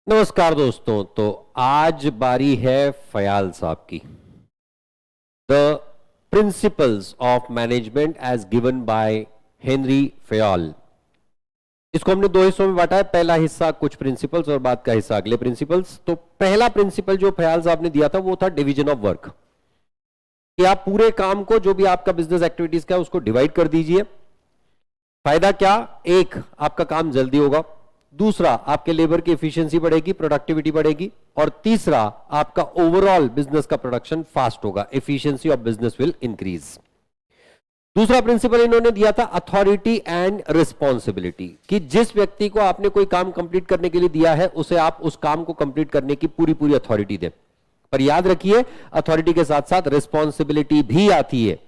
नमस्कार दोस्तों। तो आज बारी है फयाल साहब की। The principles of management as given by Henri Fayol. इसको हमने दो हिस्सों में बांटा है। पहला हिस्सा कुछ प्रिंसिपल्स और बाद का हिस्सा अगले प्रिंसिपल्स। तो पहला प्रिंसिपल जो फयाल साहब ने दिया था वो था डिवीजन ऑफ वर्क, कि आप पूरे काम को, जो भी आपका बिजनेस एक्टिविटीज का है, उसको डिवाइड कर दीजिए। फायदा क्या? एक, आपका काम जल्दी होगा। दूसरा, आपके लेबर की एफिशिएंसी बढ़ेगी, प्रोडक्टिविटी बढ़ेगी। और तीसरा, आपका ओवरऑल बिजनेस का प्रोडक्शन फास्ट होगा, efficiency of business will increase. दूसरा प्रिंसिपल इन्होंने दिया था अथॉरिटी एंड रिस्पॉन्सिबिलिटी, कि जिस व्यक्ति को आपने कोई काम कंप्लीट करने के लिए दिया है उसे आप उस काम को कंप्लीट करने की पूरी पूरी अथॉरिटी दें। पर याद रखिए, अथॉरिटी के साथ साथ रिस्पॉन्सिबिलिटी भी आती है।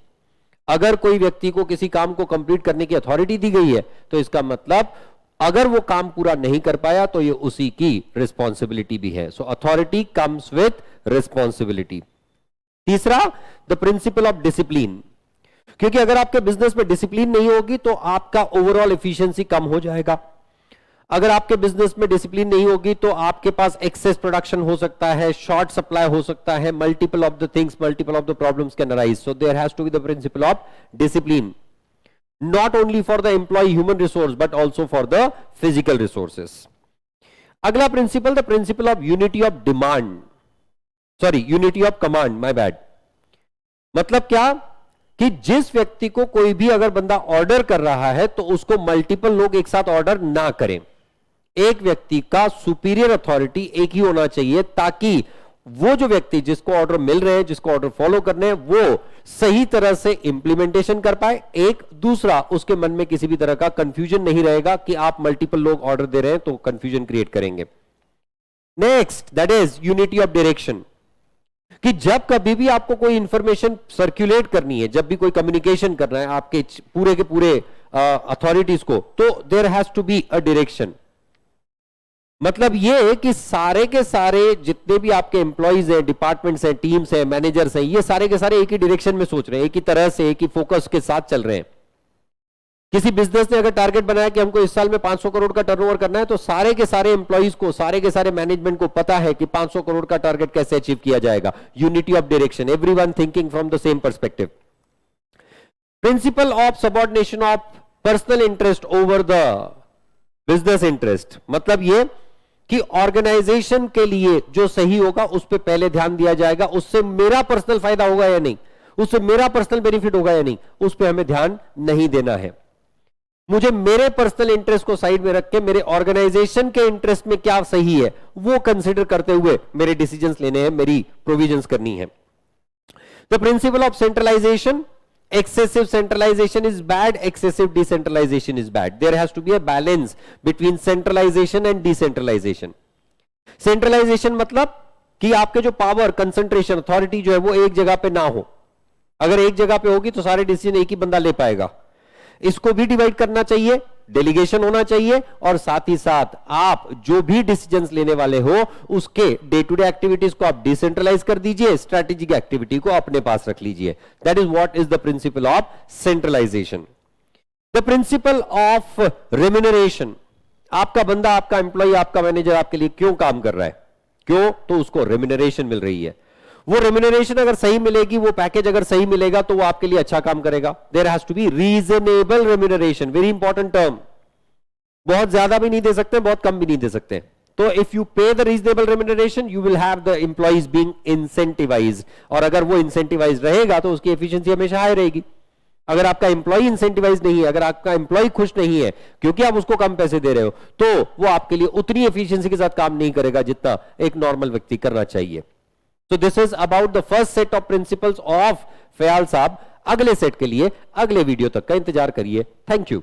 अगर कोई व्यक्ति को किसी काम को कंप्लीट करने की अथॉरिटी दी गई है तो इसका मतलब अगर वो काम पूरा नहीं कर पाया तो ये उसी की रिस्पॉन्सिबिलिटी भी है। So authority comes with responsibility. तीसरा, द प्रिंसिपल ऑफ डिसिप्लिन, क्योंकि अगर आपके बिजनेस में डिसिप्लिन नहीं होगी तो आपका ओवरऑल एफिशिएंसी कम हो जाएगा। अगर आपके बिजनेस में डिसिप्लिन नहीं होगी तो आपके पास एक्सेस प्रोडक्शन हो सकता है, शॉर्ट सप्लाई हो सकता है, multiple of the things, multiple of the problems can arise. So there has to be the principle of discipline, not only for the employee human resource but also for the physical resources. अगला principle, the principle of unity of demand, sorry unity of command, my bad. मतलब क्या कि जिस व्यक्ति को कोई भी अगर बंदा ऑर्डर कर रहा है तो उसको मल्टीपल लोग एक साथ ऑर्डर ना करें। एक व्यक्ति का सुपीरियर अथॉरिटी एक ही होना चाहिए, ताकि वो जो व्यक्ति जिसको ऑर्डर मिल रहे हैं, जिसको ऑर्डर फॉलो करने हैं, वो सही तरह से इंप्लीमेंटेशन कर पाए। एक, दूसरा, उसके मन में किसी भी तरह का कंफ्यूजन नहीं रहेगा कि आप मल्टीपल लोग ऑर्डर दे रहे हैं तो कंफ्यूजन क्रिएट करेंगे। Next, that is unity of direction, कि जब कभी भी आपको कोई इंफॉर्मेशन सर्कुलेट करनी है, जब भी कोई कम्युनिकेशन करना है आपके पूरे के पूरे अथॉरिटीज को, तो there has to be a direction. मतलब ये कि सारे के सारे जितने भी आपके एम्प्लॉइज हैं, डिपार्टमेंट्स हैं, टीम्स हैं, मैनेजर्स हैं, ये सारे के सारे एक ही डायरेक्शन में सोच रहे हैं, एक ही तरह से, एक ही फोकस के साथ चल रहे हैं। किसी बिजनेस ने अगर टारगेट बनाया कि हमको इस साल में 500 करोड़ का टर्नओवर करना है, तो सारे के सारे एम्प्लॉइज को, सारे के सारे मैनेजमेंट को पता है कि 500 करोड़ का टारगेट कैसे अचीव किया जाएगा। Unity of direction, everyone thinking from the same perspective. Principle of subordination of personal interest over the business interest, मतलब ये कि ऑर्गेनाइजेशन के लिए जो सही होगा उस पर पहले ध्यान दिया जाएगा। उससे मेरा पर्सनल फायदा होगा या नहीं, उससे मेरा पर्सनल बेनिफिट होगा या नहीं, उस पर हमें ध्यान नहीं देना है। मुझे मेरे पर्सनल इंटरेस्ट को साइड में रख के मेरे ऑर्गेनाइजेशन के इंटरेस्ट में क्या सही है वो कंसीडर करते हुए मेरे डिसीजंस लेने हैं, मेरी प्रोविजंस करनी है। The principle of centralisation, excessive centralization is bad, excessive decentralization is bad. There has to be a balance between centralization and decentralization. Centralization मतलब कि आपके जो पावर, कंसंट्रेशन, अथॉरिटी जो है वो एक जगह पे ना हो। अगर एक जगह पे होगी तो सारे डिसीजन एक ही बंदा ले पाएगा। इसको भी डिवाइड करना चाहिए, डेलीगेशन होना चाहिए, और साथ ही साथ आप जो भी डिसीजंस लेने वाले हो उसके डे टू डे एक्टिविटीज को आप डिसेंट्रलाइज कर दीजिए, स्ट्रैटेजिक एक्टिविटी को अपने पास रख लीजिए। That is what is the principle of centralisation. The principle of remuneration, आपका बंदा, आपका एम्प्लॉय, आपका मैनेजर आपके लिए क्यों काम कर रहा है, क्यों, तो उसको रेम्यूनरेशन मिल रही है। वो रेम्यूनरेशन अगर सही मिलेगी, वो पैकेज अगर सही मिलेगा तो वो आपके लिए अच्छा काम करेगा। There has to be reasonable remuneration, very important term. बहुत ज्यादा भी नहीं दे सकते, बहुत कम भी नहीं दे सकते। तो इफ यू पे the reasonable remuneration you will have the employees being incentivised, और अगर वो इंसेंटिवाइज रहेगा तो उसकी एफिशिएंसी हमेशा हाई रहेगी। अगर आपका एम्प्लॉय इंसेंटिवाइज नहीं है, अगर आपका एम्प्लॉय खुश नहीं है क्योंकि आप उसको कम पैसे दे रहे हो, तो वो आपके लिए उतनी एफिशिएंसी के साथ काम नहीं करेगा जितना एक नॉर्मल व्यक्ति करना चाहिए। So this is about the first set of principles of Phayal साहब। अगले सेट के लिए अगले वीडियो तक का इंतजार करिए। Thank you.